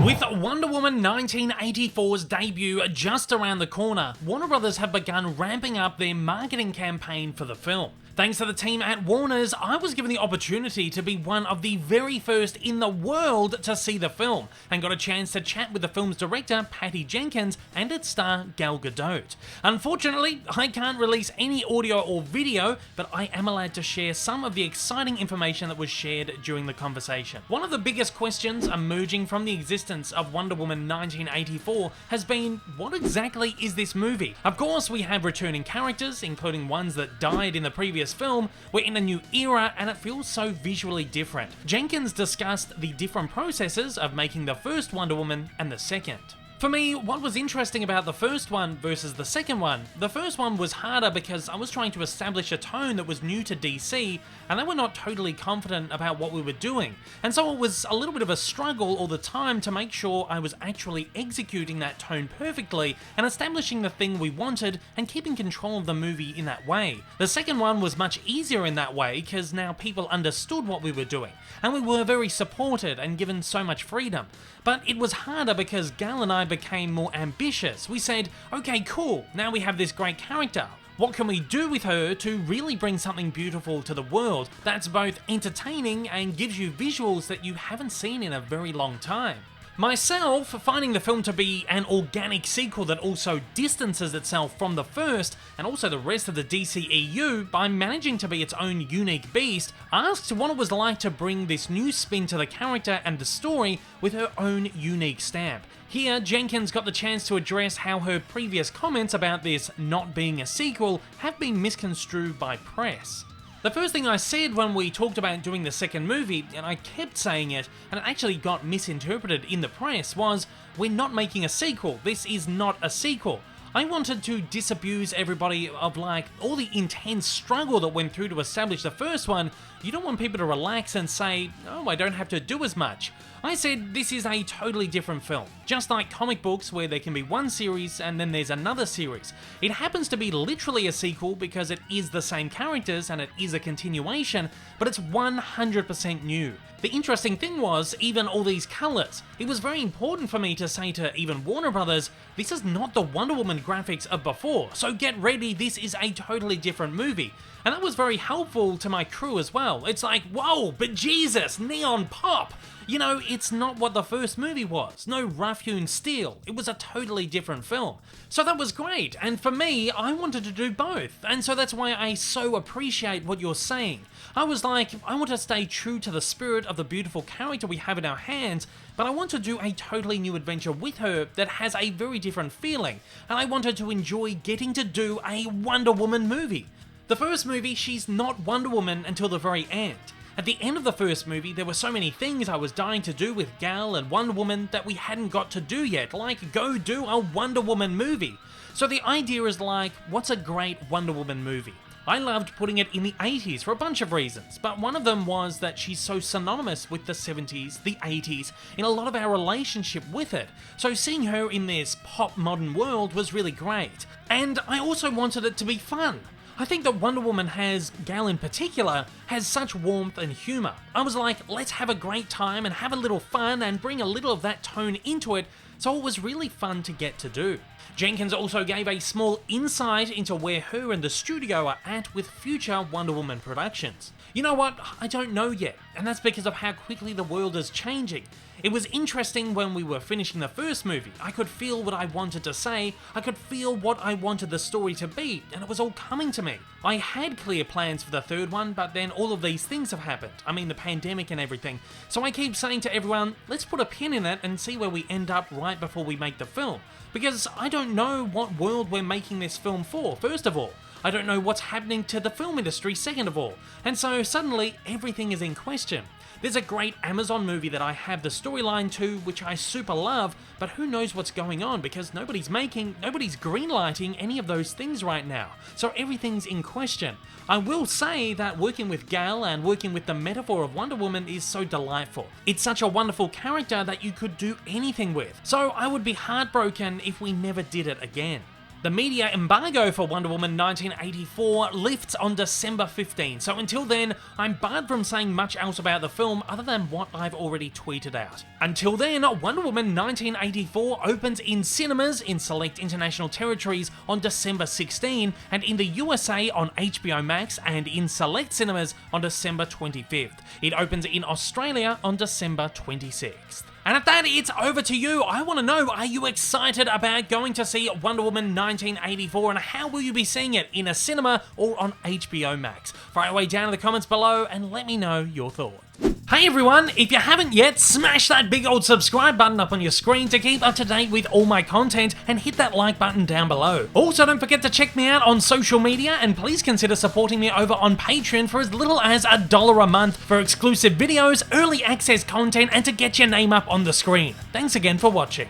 With Wonder Woman 1984's debut just around the corner, Warner Brothers have begun ramping up their marketing campaign for the film. Thanks to the team at Warner's, I was given the opportunity to be one of the very first in the world to see the film, and got a chance to chat with the film's director, Patty Jenkins, and its star, Gal Gadot. Unfortunately, I can't release any audio or video, but I am allowed to share some of the exciting information that was shared during the conversation. One of the biggest questions emerging from the existence of Wonder Woman 1984 has been, what exactly is this movie? Of course, we have returning characters, including ones that died in the previous film. We're in a new era and it feels so visually different. Jenkins discussed the different processes of making the first Wonder Woman and the second. For me, what was interesting about the first one versus the second one, the first one was harder because I was trying to establish a tone that was new to DC, and they were not totally confident about what we were doing. And so it was a little bit of a struggle all the time to make sure I was actually executing that tone perfectly and establishing the thing we wanted and keeping control of the movie in that way. The second one was much easier in that way because now people understood what we were doing, and we were very supported and given so much freedom. But it was harder because Gal and I became more ambitious. We said, okay, cool, now we have this great character. What can we do with her to really bring something beautiful to the world that's both entertaining and gives you visuals that you haven't seen in a very long time? Myself, finding the film to be an organic sequel that also distances itself from the first and also the rest of the DCEU by managing to be its own unique beast, asked what it was like to bring this new spin to the character and the story with her own unique stamp. Here, Jenkins got the chance to address how her previous comments about this not being a sequel have been misconstrued by press. The first thing I said when we talked about doing the second movie, and I kept saying it, and it actually got misinterpreted in the press, was, we're not making a sequel, this is not a sequel. I wanted to disabuse everybody of like all the intense struggle that went through to establish the first one. You don't want people to relax and say, oh, I don't have to do as much. I said this is a totally different film. Just like comic books where there can be one series and then there's another series. It happens to be literally a sequel because it is the same characters and it is a continuation, but it's 100% new. The interesting thing was, even all these colours. It was very important for me to say to even Warner Brothers, this is not the Wonder Woman graphics of before, so get ready, this is a totally different movie. And that was very helpful to my crew as well. It's like, whoa, but Jesus, neon pop! You know, it's not what the first movie was. No rough-hewn steel. It was a totally different film. So that was great, and for me, I wanted to do both, and so that's why I so appreciate what you're saying. I was like, I want to stay true to the spirit of the beautiful character we have in our hands, but I want to do a totally new adventure with her that has a very different feeling, and I wanted to enjoy getting to do a Wonder Woman movie. The first movie, she's not Wonder Woman until the very end. At the end of the first movie, there were so many things I was dying to do with Gal and Wonder Woman that we hadn't got to do yet, like go do a Wonder Woman movie. So the idea is like, what's a great Wonder Woman movie? I loved putting it in the 80s for a bunch of reasons, but one of them was that she's so synonymous with the 70s, the 80s, in a lot of our relationship with it. So seeing her in this pop modern world was really great. And I also wanted it to be fun. I think that Wonder Woman has, Gal in particular, has such warmth and humour. I was like, let's have a great time and have a little fun and bring a little of that tone into it, so it was really fun to get to do. Jenkins also gave a small insight into where her and the studio are at with future Wonder Woman productions. You know what? I don't know yet, and that's because of how quickly the world is changing. It was interesting when we were finishing the first movie. I could feel what I wanted to say, I could feel what I wanted the story to be, and it was all coming to me. I had clear plans for the third one, but then all of these things have happened. I mean, the pandemic and everything. So I keep saying to everyone, let's put a pin in it and see where we end up right before we make the film. Because I don't know what world we're making this film for, first of all. I don't know what's happening to the film industry, second of all. And so suddenly, everything is in question. There's a great Amazon movie that I have the storyline to, which I super love, but who knows what's going on because nobody's greenlighting any of those things right now. So everything's in question. I will say that working with Gal and working with the metaphor of Wonder Woman is so delightful. It's such a wonderful character that you could do anything with. So I would be heartbroken if we never did it again. The media embargo for Wonder Woman 1984 lifts on December 15, so until then, I'm barred from saying much else about the film other than what I've already tweeted out. Until then, Wonder Woman 1984 opens in cinemas in select international territories on December 16, and in the USA on HBO Max and in select cinemas on December 25th. It opens in Australia on December 26th. And at that, it's over to you. I want to know, are you excited about going to see Wonder Woman 1984, and how will you be seeing it, in a cinema or on HBO Max? Fire away down in the comments below and let me know your thoughts. Hey everyone, if you haven't yet, smash that big old subscribe button up on your screen to keep up to date with all my content, and hit that like button down below. Also, don't forget to check me out on social media, and please consider supporting me over on Patreon for as little as $1 a month for exclusive videos, early access content, and to get your name up on the screen. Thanks again for watching.